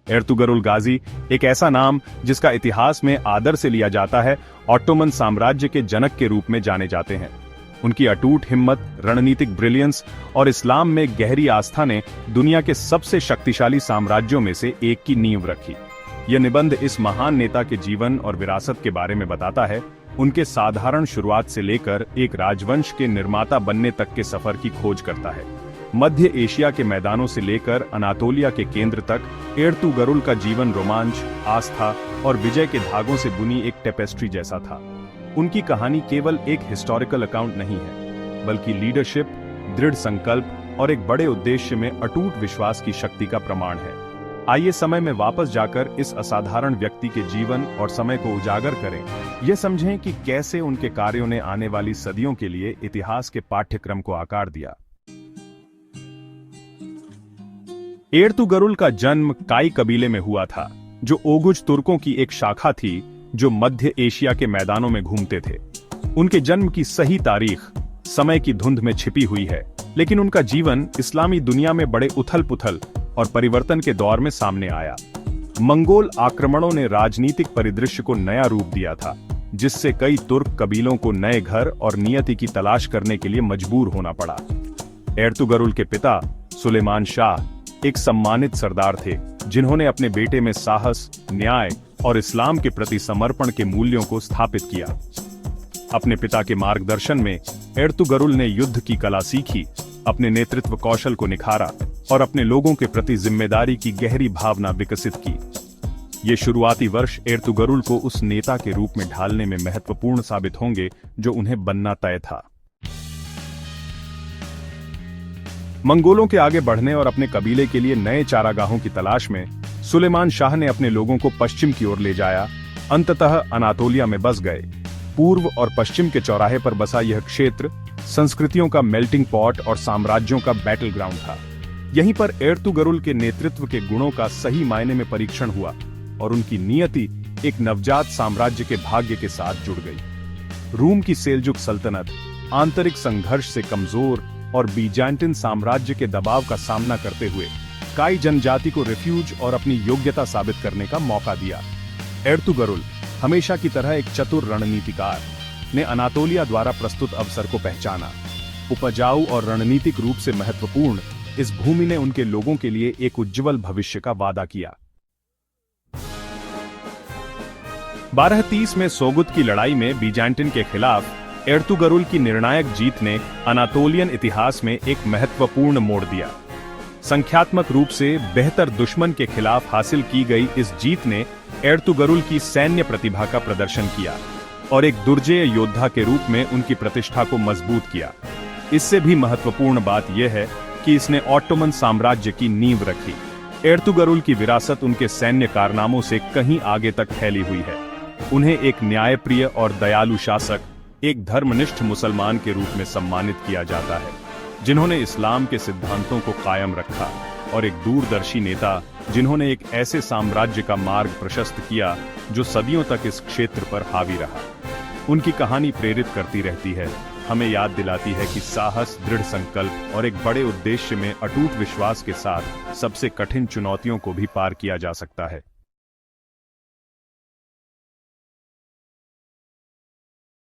Ertugrul गाजी एक ऐसा नाम जिसका इतिहास में आदर से लिया जाता है, ऑटोमन साम्राज्य के जनक के रूप में जाने जाते हैं। उनकी अटूट हिम्मत, रणनीतिक ब्रिलियंस और इस्लाम में गहरी आस्था ने दुनिया के सबसे शक्तिशाली साम्राज्यों में से एक की नींव रखी। यह निबंध इस महान नेता के जीवन और विरासत के बारे में बताता है, उनके साधारण शुरुआत से लेकर एक राजवंश के निर्माता बनने तक के सफर की खोज करता है। मध्य एशिया के मैदानों से लेकर अनातोलिया के केंद्र तक एर्तुगरुल का जीवन रोमांच, आस्था और विजय के धागों से बुनी एक टेपेस्ट्री जैसा था। उनकी कहानी केवल एक हिस्टोरिकल अकाउंट नहीं है, बल्कि लीडरशिप, दृढ़ संकल्प और एक बड़े उद्देश्य में अटूट विश्वास की शक्ति का प्रमाण है। आइए समय में वापस जाकर इस असाधारण व्यक्ति के जीवन और समय को उजागर करें, यह समझें कि कैसे उनके कार्यों ने आने वाली सदियों के लिए इतिहास के पाठ्यक्रम को आकार दिया। एर्तुगरुल का जन्म काई कबीले में हुआ था, जो ओगुज तुर्कों की एक शाखा थी जो मध्य एशिया के मैदानों में घूमते थे। उनके जन्म की सही तारीख समय की धुंध में छिपी हुई है, लेकिन उनका जीवन इस्लामी दुनिया में बड़े उथल-पुथल और परिवर्तन के दौर में सामने आया। मंगोल आक्रमणों ने राजनीतिक परिदृश्य को नया रूप दिया था, जिससे कई तुर्क कबीलों को नए घर और नियति की तलाश करने के लिए मजबूर होना पड़ा। एर्तुगरुल के पिता सुलेमान शाह एक सम्मानित सरदार थे, जिन्होंने अपने बेटे में साहस, न्याय और इस्लाम के प्रति समर्पण के मूल्यों को स्थापित किया। अपने पिता के मार्गदर्शन में एर्तुगरुल ने युद्ध की कला सीखी, अपने नेतृत्व कौशल को निखारा और अपने लोगों के प्रति जिम्मेदारी की गहरी भावना विकसित की। ये शुरुआती वर्ष एर्तुगरुल को उस नेता के रूप में ढालने में महत्वपूर्ण साबित होंगे जो उन्हें बनना तय था। मंगोलों के आगे बढ़ने और अपने कबीले के लिए नए चारागाहों की तलाश में सुलेमान शाह ने अपने लोगों को पश्चिम की ओर ले जाया। अंततः अनातोलिया में बस गए। पूर्व और पश्चिम के चौराहे पर बसा यह क्षेत्र संस्कृतियों का मेल्टिंग पॉट और साम्राज्यों का बैटल ग्राउंड था। यहीं पर एर्तुगरुल के नेतृत्व के गुणों का सही मायने में परीक्षण हुआ और उनकी नियति एक नवजात साम्राज्य के भाग्य के साथ जुड़ गई। रूम की सेल्जुक सल्तनत आंतरिक संघर्ष से कमजोर और बीजांटिन साम्राज्य के दबाव का सामना करते हुए काई जनजाति को रिफ्यूज और अपनी योग्यता साबित करने का मौका दिया। एर्तुगरुल हमेशा की तरह एक चतुर रणनीतिकार ने अनातोलिया द्वारा प्रस्तुत अवसर को पहचाना। उपजाऊ और रणनीतिक रूप से महत्वपूर्ण इस भूमि ने उनके लोगों के लिए एक उज्जवल भविष्य का वादा किया। 1230 में सोगुत की लड़ाई में बीजांटिन के खिलाफ एर्तुगरुल की निर्णायक जीत ने अनातोलियन इतिहास में एक महत्वपूर्ण मोड़ दिया। संख्यात्मक रूप से बेहतर दुश्मन के खिलाफ हासिल की गई इस जीत ने एर्तुगरुल की सैन्य प्रतिभा का प्रदर्शन किया और एक दुर्जेय योद्धा के रूप में उनकी प्रतिष्ठा को मजबूत किया। इससे भी महत्वपूर्ण बात यह है कि इसने ऑटोमन साम्राज्य की नींव रखी। एर्तुगरुल की विरासत उनके सैन्य कारनामों से कहीं आगे तक फैली हुई है। उन्हें एक न्यायप्रिय और दयालु शासक, एक धर्मनिष्ठ मुसलमान के रूप में सम्मानित किया जाता है, जिन्होंने इस्लाम के सिद्धांतों को कायम रखा, और एक दूरदर्शी नेता जिन्होंने एक ऐसे साम्राज्य का मार्ग प्रशस्त किया जो सदियों तक इस क्षेत्र पर हावी रहा। उनकी कहानी प्रेरित करती रहती है, हमें याद दिलाती है कि साहस, दृढ़ संकल्प और एक बड़े उद्देश्य में अटूट विश्वास के साथ सबसे कठिन चुनौतियों को भी पार किया जा सकता है।